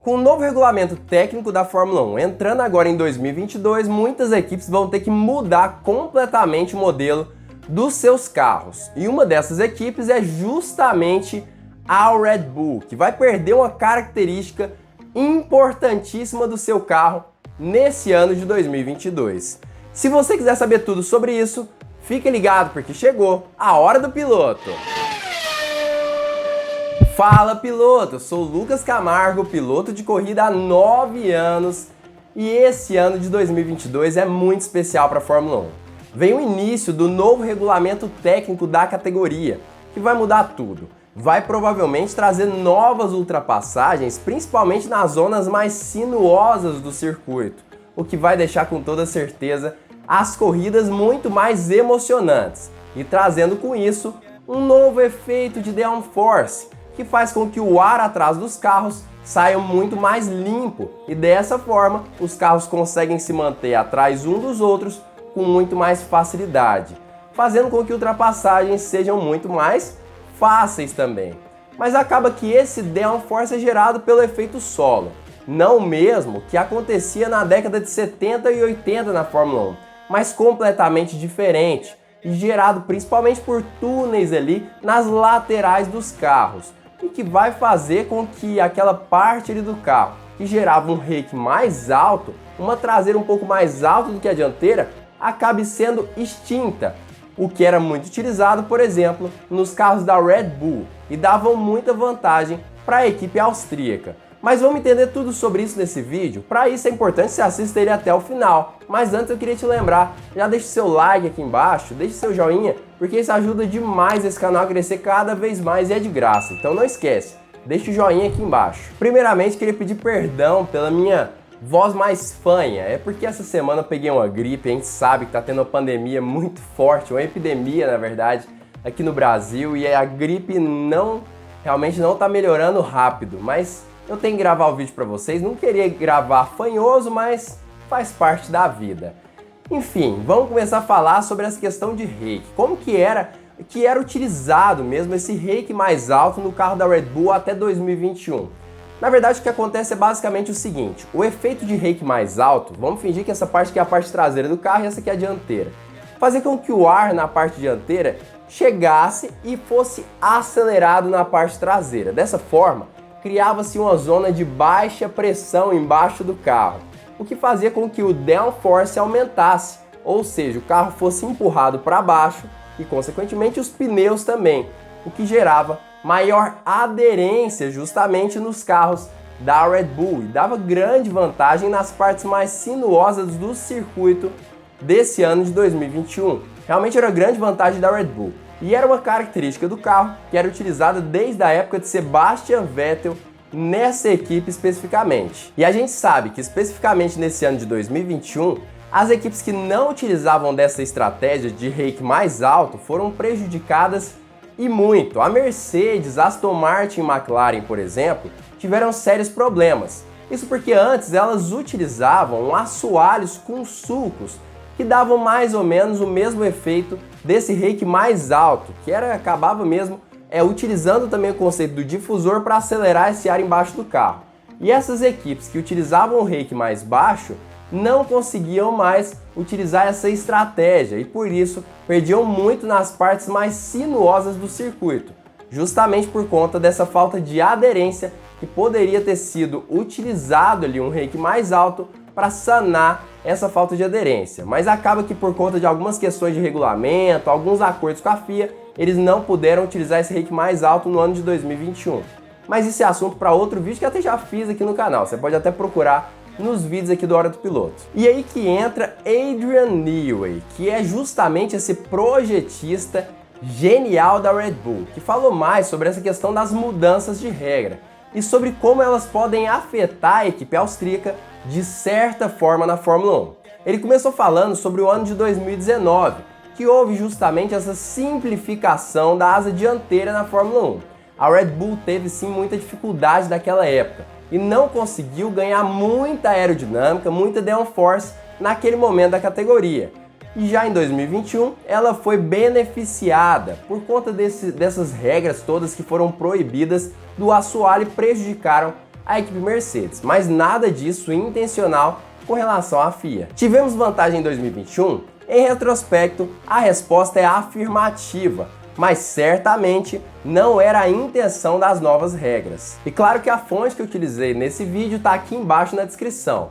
Com o novo regulamento técnico da Fórmula 1 entrando agora em 2022, muitas equipes vão ter que mudar completamente o modelo dos seus carros. E uma dessas equipes é justamente a Red Bull, que vai perder uma característica importantíssima do seu carro nesse ano de 2022. Se você quiser saber tudo sobre isso, fique ligado porque chegou a hora do piloto. Fala piloto, eu sou o Lucas Camargo, piloto de corrida há 9 anos e esse ano de 2022 é muito especial para a Fórmula 1. Vem o início do novo regulamento técnico da categoria, que vai mudar tudo. Vai provavelmente trazer novas ultrapassagens, principalmente nas zonas mais sinuosas do circuito, o que vai deixar com toda certeza as corridas muito mais emocionantes e trazendo com isso um novo efeito de downforce, que faz com que o ar atrás dos carros saia muito mais limpo e dessa forma os carros conseguem se manter atrás um dos outros com muito mais facilidade, fazendo com que ultrapassagens sejam muito mais fáceis também. Mas acaba que esse downforce é gerado pelo efeito solo, não o mesmo que acontecia na década de 70 e 80 na Fórmula 1, mas completamente diferente e gerado principalmente por túneis ali nas laterais dos carros, e que vai fazer com que aquela parte ali do carro que gerava um rake mais alto, uma traseira um pouco mais alta do que a dianteira, acabe sendo extinta, o que era muito utilizado, por exemplo, nos carros da Red Bull e davam muita vantagem para a equipe austríaca. Mas vamos entender tudo sobre isso nesse vídeo. Para isso é importante que você assista ele até o final. Mas antes eu queria te lembrar, já deixe seu like aqui embaixo, deixe seu joinha, porque isso ajuda demais esse canal a crescer cada vez mais e é de graça. Então não esquece, deixe o joinha aqui embaixo. Primeiramente queria pedir perdão pela minha voz mais fanha. É porque essa semana eu peguei uma gripe, a gente sabe que tá tendo uma pandemia muito forte, uma epidemia na verdade, aqui no Brasil. E a gripe realmente não tá melhorando rápido, mas eu tenho que gravar o vídeo para vocês, não queria gravar fanhoso, mas faz parte da vida. Enfim, vamos começar a falar sobre essa questão de rake. Como que era utilizado mesmo esse rake mais alto no carro da Red Bull até 2021? Na verdade, o que acontece é basicamente o seguinte: o efeito de rake mais alto, vamos fingir que essa parte aqui é a parte traseira do carro e essa aqui é a dianteira, fazer com que o ar na parte dianteira chegasse e fosse acelerado na parte traseira. Dessa forma, criava-se uma zona de baixa pressão embaixo do carro, o que fazia com que o downforce aumentasse, ou seja, o carro fosse empurrado para baixo e, consequentemente, os pneus também, o que gerava maior aderência justamente nos carros da Red Bull e dava grande vantagem nas partes mais sinuosas do circuito desse ano de 2021. Realmente era grande vantagem da Red Bull. E era uma característica do carro que era utilizada desde a época de Sebastian Vettel nessa equipe especificamente. E a gente sabe que especificamente nesse ano de 2021, as equipes que não utilizavam dessa estratégia de rake mais alto foram prejudicadas e muito. A Mercedes, Aston Martin e McLaren, por exemplo, tiveram sérios problemas. Isso porque antes elas utilizavam assoalhos com sulcos que davam mais ou menos o mesmo efeito desse rake mais alto, que acabava mesmo utilizando também o conceito do difusor para acelerar esse ar embaixo do carro. E essas equipes que utilizavam o rake mais baixo não conseguiam mais utilizar essa estratégia e por isso perdiam muito nas partes mais sinuosas do circuito, justamente por conta dessa falta de aderência que poderia ter sido utilizado ali um rake mais alto para sanar essa falta de aderência, mas acaba que por conta de algumas questões de regulamento, alguns acordos com a FIA, eles não puderam utilizar esse rake mais alto no ano de 2021. Mas isso é assunto para outro vídeo que eu até já fiz aqui no canal, você pode até procurar nos vídeos aqui do Hora do Piloto. E aí que entra Adrian Newey, que é justamente esse projetista genial da Red Bull, que falou mais sobre essa questão das mudanças de regra e sobre como elas podem afetar a equipe austríaca de certa forma na Fórmula 1. Ele começou falando sobre o ano de 2019, que houve justamente essa simplificação da asa dianteira na Fórmula 1. A Red Bull teve sim muita dificuldade naquela época e não conseguiu ganhar muita aerodinâmica, muita downforce naquele momento da categoria. E já em 2021 ela foi beneficiada por conta dessas regras todas que foram proibidas do assoalho e prejudicaram a equipe Mercedes, mas nada disso intencional com relação à FIA. Tivemos vantagem em 2021? Em retrospecto, a resposta é afirmativa, mas certamente não era a intenção das novas regras. E claro que a fonte que eu utilizei nesse vídeo está aqui embaixo na descrição.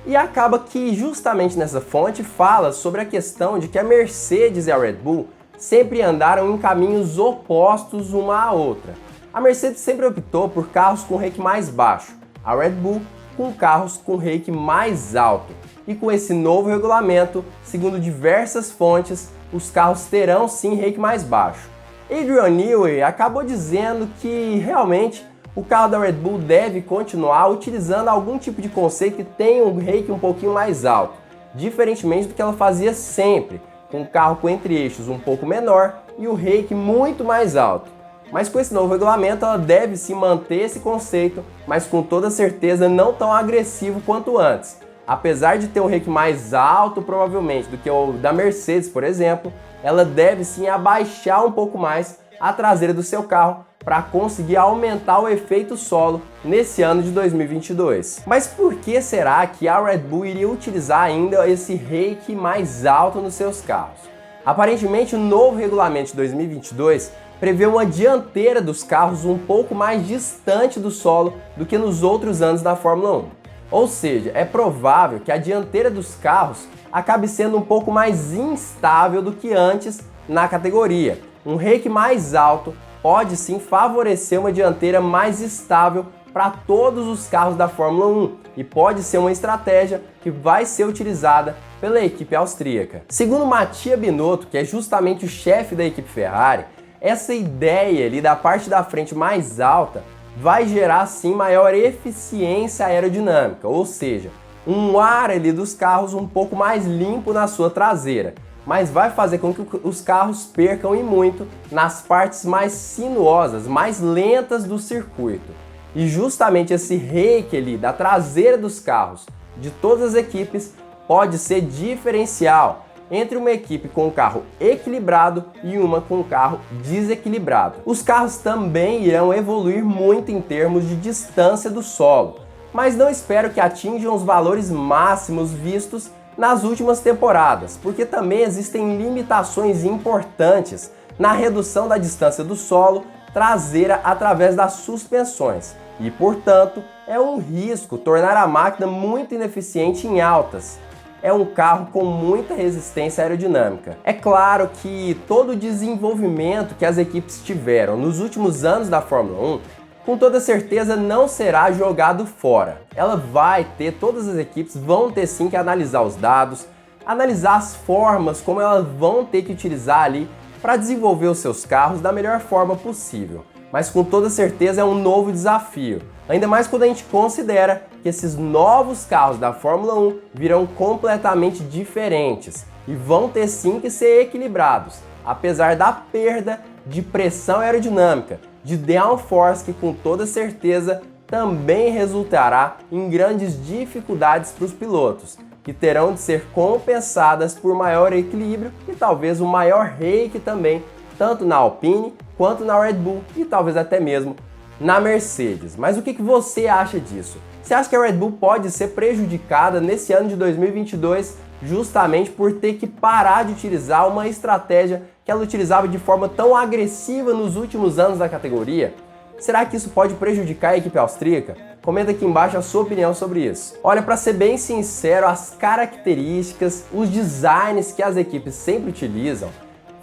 E acaba que justamente nessa fonte fala sobre a questão de que a Mercedes e a Red Bull sempre andaram em caminhos opostos uma à outra. A Mercedes sempre optou por carros com rake mais baixo, a Red Bull com carros com rake mais alto. E com esse novo regulamento, segundo diversas fontes, os carros terão sim rake mais baixo. Adrian Newey acabou dizendo que realmente o carro da Red Bull deve continuar utilizando algum tipo de conceito que tenha um rake um pouquinho mais alto, diferentemente do que ela fazia sempre, com o carro com entre-eixos um pouco menor e o rake muito mais alto. Mas com esse novo regulamento ela deve sim manter esse conceito, mas com toda certeza não tão agressivo quanto antes. Apesar de ter um rake mais alto provavelmente do que o da Mercedes, por exemplo, ela deve sim abaixar um pouco mais a traseira do seu carro para conseguir aumentar o efeito solo nesse ano de 2022. Mas por que será que a Red Bull iria utilizar ainda esse rake mais alto nos seus carros? Aparentemente o novo regulamento de 2022 prevê uma dianteira dos carros um pouco mais distante do solo do que nos outros anos da Fórmula 1. Ou seja, é provável que a dianteira dos carros acabe sendo um pouco mais instável do que antes na categoria. Um rake mais alto pode sim favorecer uma dianteira mais estável para todos os carros da Fórmula 1 e pode ser uma estratégia que vai ser utilizada pela equipe austríaca. Segundo Mattia Binotto, que é justamente o chefe da equipe Ferrari, essa ideia ali da parte da frente mais alta vai gerar sim maior eficiência aerodinâmica, ou seja, um ar ali dos carros um pouco mais limpo na sua traseira, mas vai fazer com que os carros percam e muito nas partes mais sinuosas, mais lentas do circuito. E justamente esse rake ali da traseira dos carros de todas as equipes pode ser diferencial entre uma equipe com um carro equilibrado e uma com um carro desequilibrado. Os carros também irão evoluir muito em termos de distância do solo, mas não espero que atinjam os valores máximos vistos nas últimas temporadas, porque também existem limitações importantes na redução da distância do solo traseira através das suspensões e, portanto, é um risco tornar a máquina muito ineficiente em altas. É um carro com muita resistência aerodinâmica. É claro que todo o desenvolvimento que as equipes tiveram nos últimos anos da Fórmula 1, com toda certeza não será jogado fora. Ela vai ter, todas as equipes vão ter sim que analisar os dados, analisar as formas como elas vão ter que utilizar ali para desenvolver os seus carros da melhor forma possível. Mas com toda certeza é um novo desafio. Ainda mais quando a gente considera que esses novos carros da Fórmula 1 virão completamente diferentes e vão ter sim que ser equilibrados, apesar da perda de pressão aerodinâmica, de downforce que com toda certeza também resultará em grandes dificuldades para os pilotos, que terão de ser compensadas por maior equilíbrio e talvez um maior rake também, tanto na Alpine quanto na Red Bull e talvez até mesmo na Mercedes. Mas o que você acha disso? Você acha que a Red Bull pode ser prejudicada nesse ano de 2022 justamente por ter que parar de utilizar uma estratégia que ela utilizava de forma tão agressiva nos últimos anos da categoria? Será que isso pode prejudicar a equipe austríaca? Comenta aqui embaixo a sua opinião sobre isso. Olha, para ser bem sincero, as características, os designs que as equipes sempre utilizam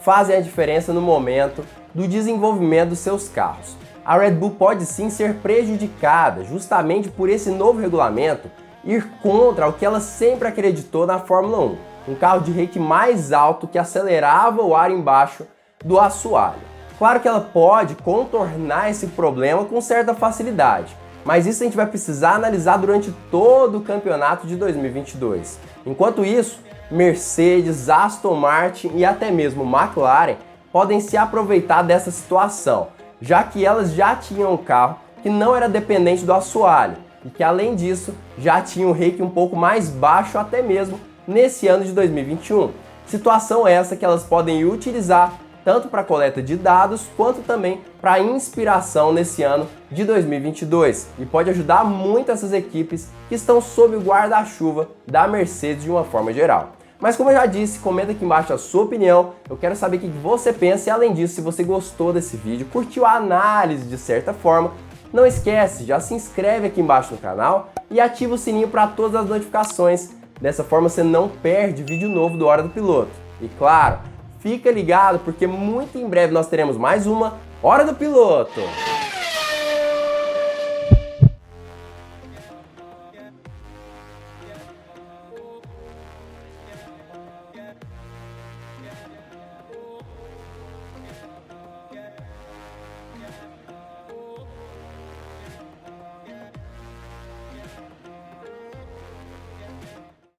fazem a diferença no momento do desenvolvimento dos seus carros. A Red Bull pode sim ser prejudicada justamente por esse novo regulamento ir contra o que ela sempre acreditou na Fórmula 1, um carro de rake mais alto que acelerava o ar embaixo do assoalho. Claro que ela pode contornar esse problema com certa facilidade, mas isso a gente vai precisar analisar durante todo o campeonato de 2022. Enquanto isso, Mercedes, Aston Martin e até mesmo McLaren podem se aproveitar dessa situação, já que elas já tinham um carro que não era dependente do assoalho e que, além disso, já tinha um rake um pouco mais baixo até mesmo nesse ano de 2021. Situação essa que elas podem utilizar tanto para coleta de dados quanto também para inspiração nesse ano de 2022 e pode ajudar muito essas equipes que estão sob o guarda-chuva da Mercedes de uma forma geral. Mas como eu já disse, comenta aqui embaixo a sua opinião, eu quero saber o que você pensa e além disso, se você gostou desse vídeo, curtiu a análise de certa forma, não esquece, já se inscreve aqui embaixo no canal e ativa o sininho para todas as notificações, dessa forma você não perde vídeo novo do Hora do Piloto. E claro, fica ligado porque muito em breve nós teremos mais uma Hora do Piloto!